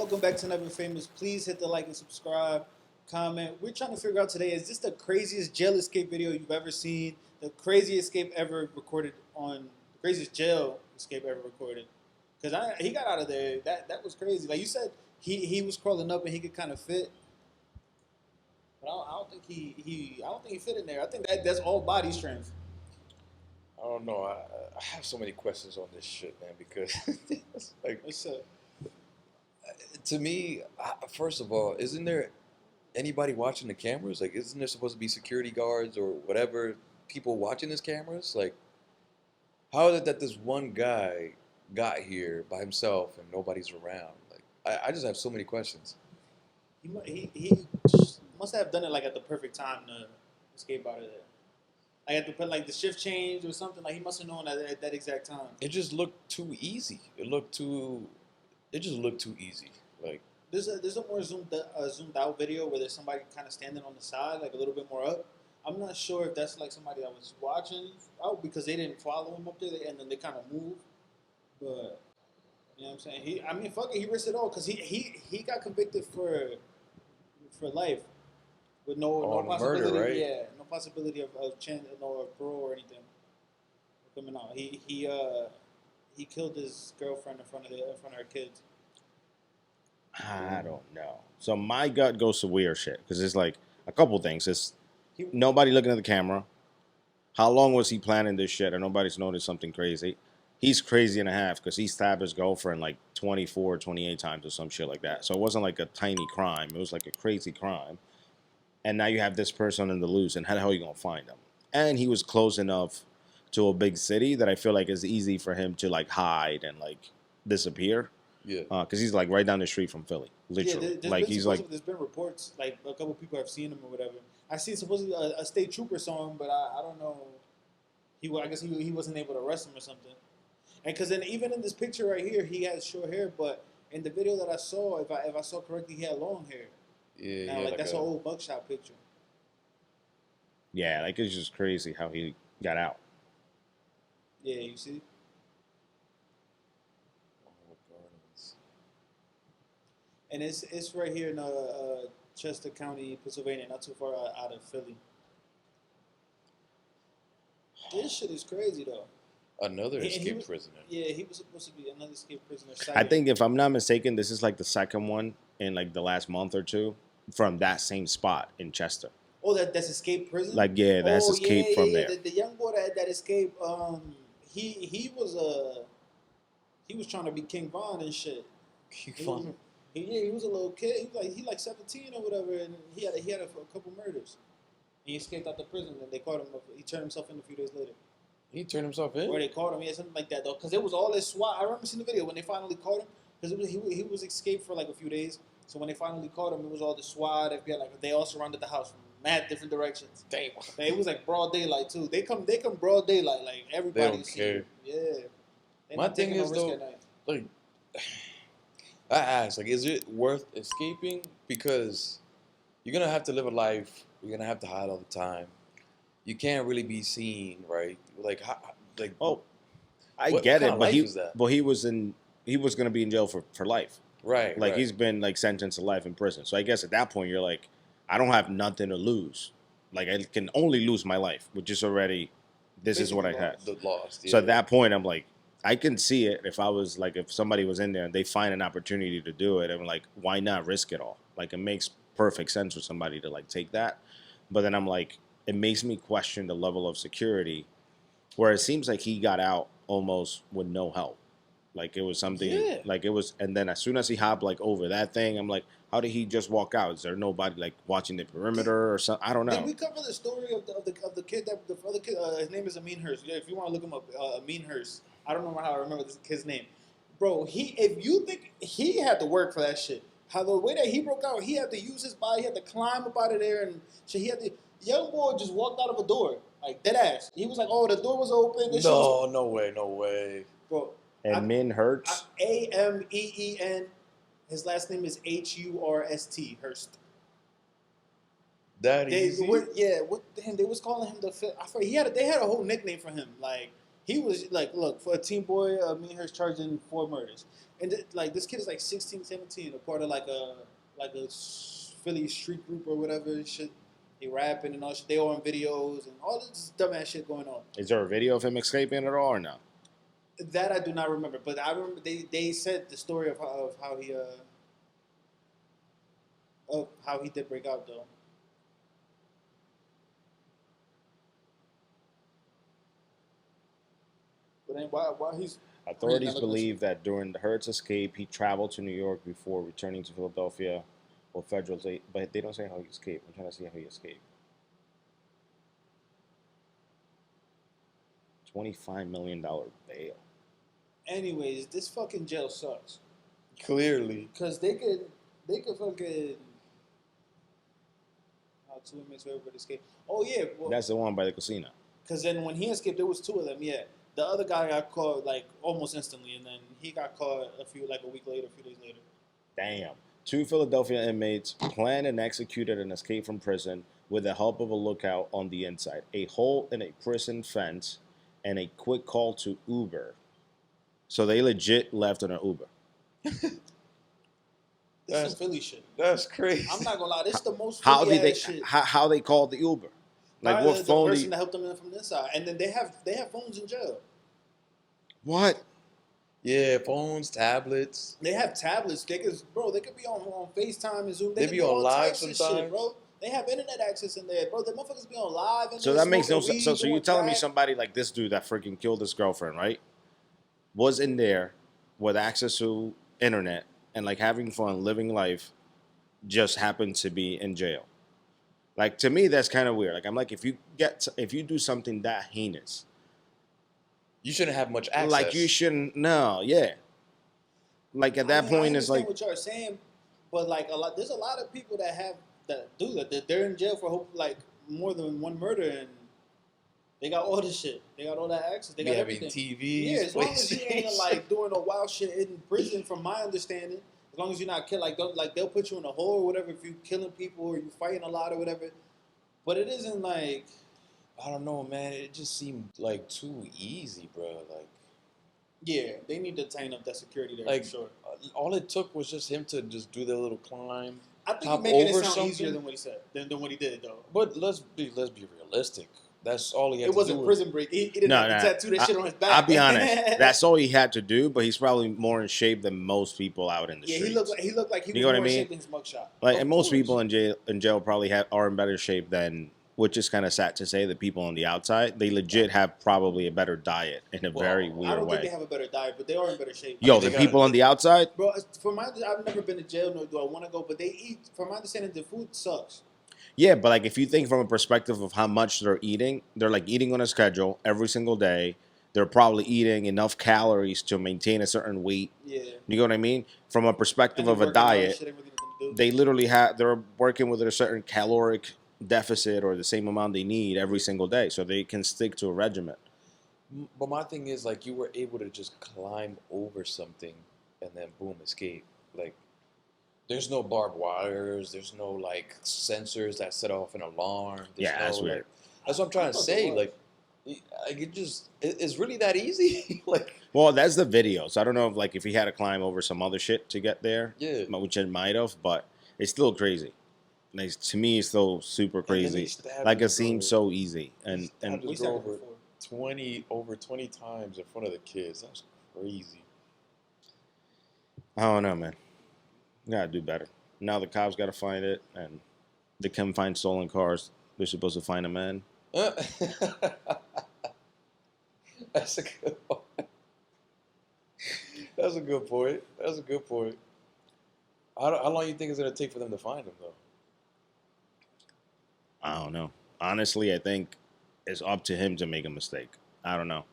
Welcome back to Never Famous. Please hit the like and subscribe, comment. We're trying to figure out today, is this the craziest jail escape video you've ever seen? The craziest escape ever recorded on, the craziest jail escape ever recorded? Because he got out of there. That was crazy. Like you said, he was crawling up and he could kind of fit. But I don't think I don't think he fit in there. I think that's all body strength. I don't know. I have so many questions on this shit, man, because it's like, What's up? to me, first of all, isn't there anybody watching the cameras? Like, isn't there supposed to be security guards or whatever people watching his cameras? Like, how is it that this one guy got here by himself and nobody's around? Like, I just have so many questions. He must have done it like at the perfect time to escape out of there. Like at the shift change or something. Like he must have known at that exact time. It just looked too easy. It just looked too easy. Like, there's a more zoomed out video where there's somebody kind of standing on the side, like a little bit more up. I'm not sure if that's like somebody that was watching out because they didn't follow him up there and then they kind of moved. But you know what I'm saying? Fuck it, he risked it all because he got convicted for life with no possibility. Murder, right? Yeah, no possibility of parole or anything coming out. He killed his girlfriend in front of her kids. I don't know. So my gut goes to weird shit because it's like a couple things. It's nobody looking at the camera. How long was he planning this shit? And nobody's noticed something crazy. He's crazy and a half because he stabbed his girlfriend like 24, 28 times or some shit like that. So it wasn't like a tiny crime. It was like a crazy crime. And now you have this person in the loose, and how the hell are you going to find him? And he was close enough to a big city that I feel like it's easy for him to like hide and like disappear. Yeah. Because he's like right down the street from Philly, literally. Yeah, there's been reports, like a couple people have seen him or whatever. I see supposedly a state trooper saw him, but I don't know. I guess he wasn't able to arrest him or something. And because then even in this picture right here, he has short hair, but in the video that I saw, if I saw correctly, he had long hair. Yeah, now, like that's an old mugshot picture. Yeah, like it's just crazy how he got out. Yeah, you see. Longwood Gardens. And it's right here in Chester County, Pennsylvania, not too far out of Philly. This shit is crazy though. Another escaped prisoner. Yeah, he was supposed to be another escaped prisoner. I think if I'm not mistaken, this is like the second one in like the last month or two from that same spot in Chester. Oh, that's escaped prison. Like that's escaped from there. The young boy that escaped, he was trying to be King Von and shit. King Von. He was a little kid. He like 17 or whatever, and he had a couple murders. And he escaped out the prison, and they caught him. He turned himself in a few days later. He turned himself in? Or they caught him, yeah, something like that, though. Because it was all this SWAT. I remember seeing the video when they finally caught him. Because he was escaped for like a few days. So when they finally caught him, it was all the SWAT. FBI, like they all surrounded the house from mad different directions. Damn. It was like broad daylight too. They come broad daylight. Like everybody. They don't care. Yeah. My thing is though, like, I ask, like, is it worth escaping? Because you're gonna have to live a life. You're gonna have to hide all the time. You can't really be seen, right? Like, I get it, but he was gonna be in jail for life. Right. Like he's been like sentenced to life in prison. So I guess at that point you're like, I don't have nothing to lose. Like I can only lose my life, which is already Basically is what I had. Lost. Yeah. So at that point I'm like, I can see it if somebody was in there and they find an opportunity to do it, I'm like, why not risk it all? Like it makes perfect sense for somebody to like take that. But then I'm like, it makes me question the level of security where it seems like he got out almost with no help. Like it was something like it was, and then as soon as he hopped like over that thing, I'm like, how did he just walk out? Is there nobody like watching the perimeter or something? I don't know. Did we cover the story of the kid the other kid? His name is Amin Hurst. Yeah, if you want to look him up, Amin Hurst. I don't know how I remember this kid's name, bro. If you think he had to work for that shit, how the way that he broke out, he had to use his body, he had to climb up out of there, and shit. Young boy just walked out of a door like dead ass. He was like, oh, the door was open. No way, bro. Amin Hurst. Ameen. His last name is Hurst. Hurst. That easy? They was calling him they had a whole nickname for him. Like he was like, look, for a teen boy, Amin Hurst charging 4 murders. And like this kid is like 16, 17, a part of like a Philly street group or whatever and shit. He rapping and all shit. They all on videos and all this dumbass shit going on. Is there a video of him escaping at all or no? That I do not remember, but I remember they said the story of how he did break out though. But then why he's Authorities believe that during the Hurt's escape, he traveled to New York before returning to Philadelphia or federal state, but they don't say how he escaped. I'm trying to see how he escaped. $25 million bail. Anyways, this fucking jail sucks. Clearly. Cause they could fucking how 2 inmates were able to escape. Oh yeah, well, That's the one by the casino. cause then when he escaped, there was 2 of them. Yeah, the other guy got caught like almost instantly, and then he got caught a few days later. Damn. 2 Philadelphia inmates planned and executed an escape from prison with the help of a lookout on the inside, a hole in a prison fence, and a quick call to Uber. So they legit left on an Uber. This is Philly shit. That's crazy. I'm not gonna lie, this is the most How Philly did they? ass shit. How they called the Uber? Like Probably what the phone? person that helped them in from this side, and then they have phones in jail. What? Yeah, phones, tablets. They have tablets. They could be on FaceTime and Zoom. They could be on all live types of sometimes. shit, bro. They have internet access in there, bro. The motherfuckers be on live. And So that makes no smoking sense. So weed, you're doing telling me crack. somebody like this dude that freaking killed his girlfriend, right? Was in there with access to internet and like having fun, living life, just happened to be in jail. Like to me, that's kind of weird. Like I'm like, if you do something that heinous, You shouldn't have much access. like you shouldn't. No, yeah. Like at that I point, it's understand like what you're saying, but like there's a lot of people that do that. They're in jail for like more than one murder, and they got all this shit. They got all that access. They got having everything. TVs. Yeah, as long as you ain't like doing no wild shit in prison, from my understanding, as long as you're not killing, they'll put you in a hole or whatever if you killing people or you fighting a lot or whatever. But it isn't like, I don't know, man. It just seemed like too easy, bro. Like, yeah, they need to tighten up that security there like for sure. all it took was just him to just do the little climb. I think hop you're making it over sound something. easier than what he said, than what he did though. But let's be realistic. That's all he had It to wasn't do. prison break. He didn't have to tattoo that shit on his back. I'll be honest. That's all he had to do, but he's probably more in shape than most people out in the yeah, streets. he looked like he You know was what I more mean? shape than his mugshot. Like, Of and most course. people in jail probably are in better shape than, which is kind of sad to say, the people on the outside. They legit have probably a better diet in a very I weird don't way. think they have a better diet, but they are in better shape. Yo, They the got- people on the outside, Bro, I've never been to jail, nor do I want to go, but they eat. From my understanding, the food sucks. yeah, but like if you think from a perspective of how much they're eating, they're like eating on a schedule every single day. They're probably eating enough calories to maintain a certain weight. Yeah. You know what I mean? From a perspective And of a working out and diet, shit ain't really nothing to do. they literally they're working with a certain caloric deficit or the same amount they need every single day, so they can stick to a regimen. But my thing is, like, you were able to just climb over something and then boom, escape. Like, there's no barbed wires. There's no like sensors that set off an alarm. There's Yeah, that's no, weird. Like, that's what I'm trying to thought there say. was. Like, it's really that easy. Like, Well, that's the video, so I don't know if he had to climb over some other shit to get there, yeah. which it might have, but it's still crazy. Like to me, it's still super And then he crazy. stabbed Like it his seems girl. so easy, and stabbed We his said girl it over before. 20 times in front of the kids. That's crazy. I don't know, man. You gotta do better. Now the cops gotta find it, and they can find stolen cars. They're supposed to find a man. That's a good point. That's a good point. That's a good point. How long do you think it's gonna take for them to find him, though? I don't know. Honestly, I think it's up to him to make a mistake. I don't know.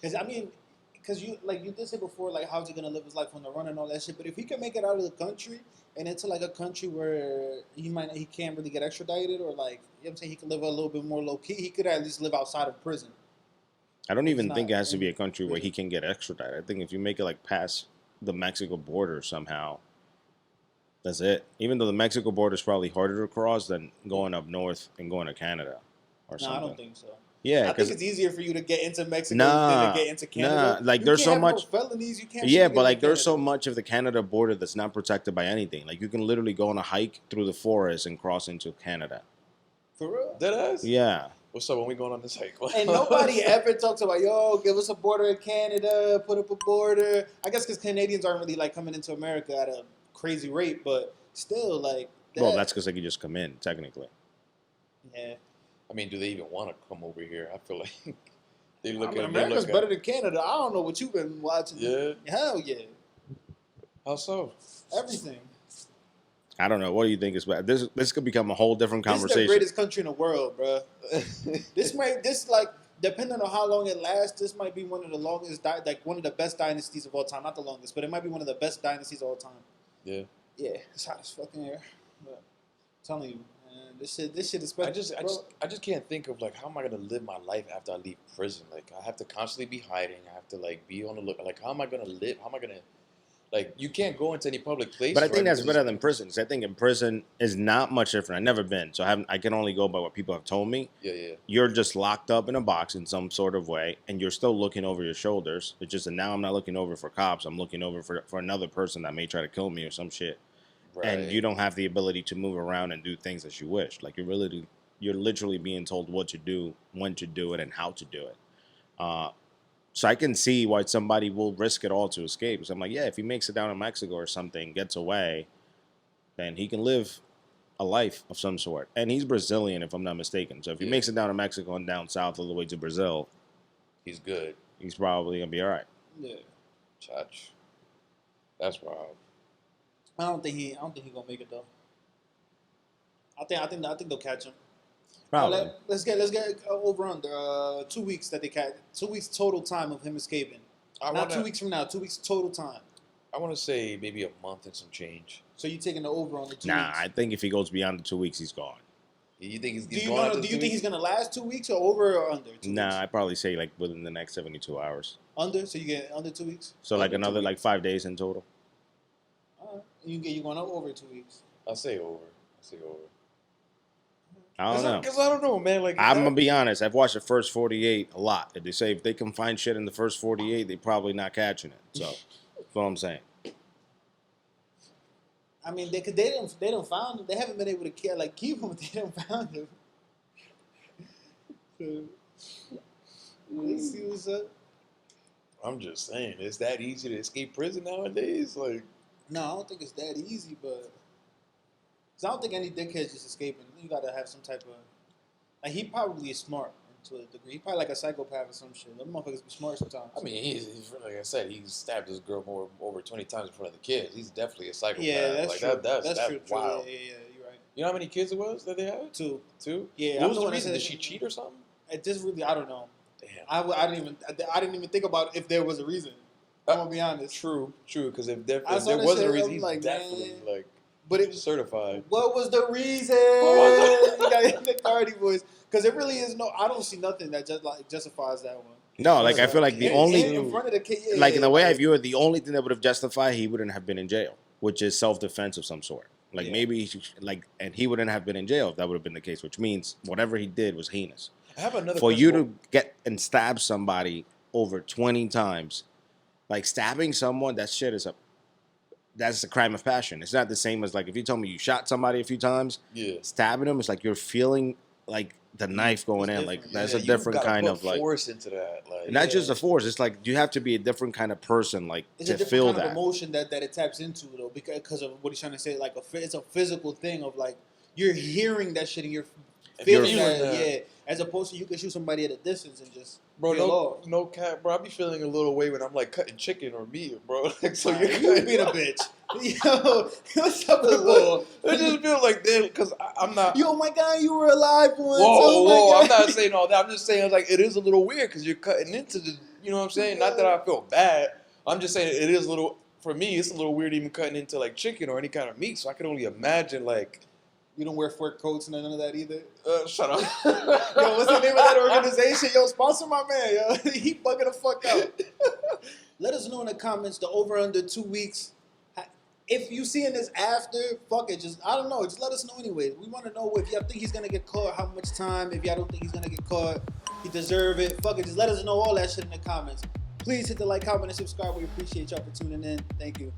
Because you did say before, like how's he gonna live his life on the run and all that shit. But if he can make it out of the country and into like a country where he can't really get extradited, or like, you know what I'm saying, he can live a little bit more low key. He could at least live outside of prison. I don't even It's think not it has to be a in country where prison. he can get extradited. I think if you make it like past the Mexico border somehow, that's it. Even though the Mexico border is probably harder to cross than going up north and going to Canada or No, something. I don't think so. Yeah, I think because it's easier for you to get into Mexico than to get into Canada. like You there's so can't have much. no felonies. You can't. Yeah, shit but get like into there's so Canada. much of the Canada border that's not protected by anything. Like you can literally go on a hike through the forest and cross into Canada. For real. Dead ass? Yeah. What's up when we going on this hike? And nobody ever talks about, yo, give us a border in Canada, put up a border. I guess because Canadians aren't really like coming into America at a crazy rate, but still, like, that, Well, that's because they can just come in technically. yeah. I mean, do they even want to come over here? I feel like they I look mean, at America's they better look than Canada. I don't know what you've been watching. Yeah. Hell yeah. How so? Everything. I don't know. What do you think is bad? This could become a whole different This is the conversation. greatest country in the world, bro. Depending on how long it lasts, this might be one of the longest, like one of the best dynasties of all time. Not the longest, but it might be one of the best dynasties of all time. Yeah. Yeah, it's hot as fucking air. But I'm telling you, man, this shit is special. I just can't think of like how am I gonna live my life after I leave prison? Like I have to constantly be hiding. I have to like be on the look. Like how am I gonna live? How am I gonna like you can't go into any public place. But I think right? that's Because- better than prison. 'Cause I think in prison is not much different. I've never been, so I can only go by what people have told me. Yeah, yeah. You're just locked up in a box in some sort of way, and you're still looking over your shoulders. It's just that now I'm not looking over for cops. I'm looking over for another person that may try to kill me or some shit. Right. And you don't have the ability to move around and do things as you wish. Like you're literally being told what to do, when to do it, and how to do it. So I can see why somebody will risk it all to escape. So I'm like, yeah, if he makes it down to Mexico or something, gets away, then he can live a life of some sort. And he's Brazilian, if I'm not mistaken. So if he makes it down to Mexico and down south all the way to Brazil, He's good. he's probably gonna be all right. Yeah, Chach. That's wild. I don't think he gonna make it though. I think they'll catch him. Probably. Let's get over under 2 weeks that they catch. 2 weeks total time of him escaping. Not 2 weeks from now. 2 weeks total time. I want to say maybe a month and some change. So you taking the over on the 2 Nah, weeks? I think if he goes beyond the 2 weeks, he's gone. You think he's Do you going after do you 2 think weeks? he's gonna last 2 weeks or over or under? 2 Nah, weeks? I'd probably say like within the next 72 hours. Under. So you get under 2 weeks. So like Under 2 another like weeks. 5 days in total. All right. You going over 2 weeks. I'll say over. I don't know. Because I don't know, man. Like I'm gonna be honest. I've watched the first 48 a lot. They say if they can find shit in the first 48, they're probably not catching it. So that's what I'm saying. I mean, they don't found him. They haven't been able to keep him. They don't found him. So, let's see what's up. I'm just saying, it's that easy to escape prison nowadays. Like, No, I don't think it's that easy, but cause I don't think any dickhead's just escaping. You gotta have some type of like he probably is smart to a degree. He probably like a psychopath or some shit. Them motherfuckers be smart sometimes. I mean, he's like I said, he stabbed his girl over 20 times in front of the kids. He's definitely a psychopath. yeah, that's like, true. That's true. wild. Yeah, you're right. You know how many kids it was that they had? Two. What Yeah, I'm was the the one that reason? said- Did she cheat or something? It just really, I don't know. Damn. I didn't even think about if there was a reason. I'm gonna be honest. True. Because if there I saw that wasn't shit, a reason, I'm he's like, definitely man. like But it certified. what was the reason? was You got the authority voice because it really is no. I don't see nothing that just like justifies that one. No, like I feel like the And only in front of the kid, yeah, like in the way I like, view it, the only thing that would have justified he wouldn't have been in jail, which is self-defense of some sort. Like Yeah. maybe and he wouldn't have been in jail if that would have been the case, which means whatever he did was heinous. I have another For question. you to get and stab somebody over 20 times, like stabbing someone, that's a crime of passion. It's not the same as like if you told me you shot somebody a few times, Yeah. stabbing them, it's like you're feeling like the knife going It's in. Like different. that's Yeah, a you different gotta kind put of like force into that. Like, not Yeah. just the force. It's like you have to be a different kind of person, like it's a to different feel kind that. of emotion that it taps into though because of what he's trying to say. Like it's a physical thing of like you're hearing that shit and you're feeling feeling that, that. yeah. As opposed to you can shoot somebody at a distance and just Bro, feel off. no cap, bro. I be feeling a little way when I'm like cutting chicken or meat, bro. Like, so Nah, you're you being a bitch. Yo, what's up with the I just feel like that because I'm not. Yo, my God, you were alive once. Whoa, Oh my whoa! I'm God. not saying all that. I'm just saying like it is a little weird because you're cutting into the. You know what I'm saying? Not that I feel bad. I'm just saying it is a little. For me, it's a little weird even cutting into like chicken or any kind of meat. So I can only imagine like. You don't wear fur coats and none of that either. Shut up. Yo, what's the name of that organization? Yo, sponsor my man. Yo, he bugging the fuck out. Let us know in the comments the over under 2 weeks. If you seeing this after, fuck it. Just I don't know. Just let us know anyway. We want to know if y'all think he's gonna get caught, how much time. If y'all don't think he's gonna get caught, He deserve it. Fuck it. Just let us know all that shit in the comments. Please hit the like, comment, and subscribe. We appreciate y'all for tuning in. Thank you.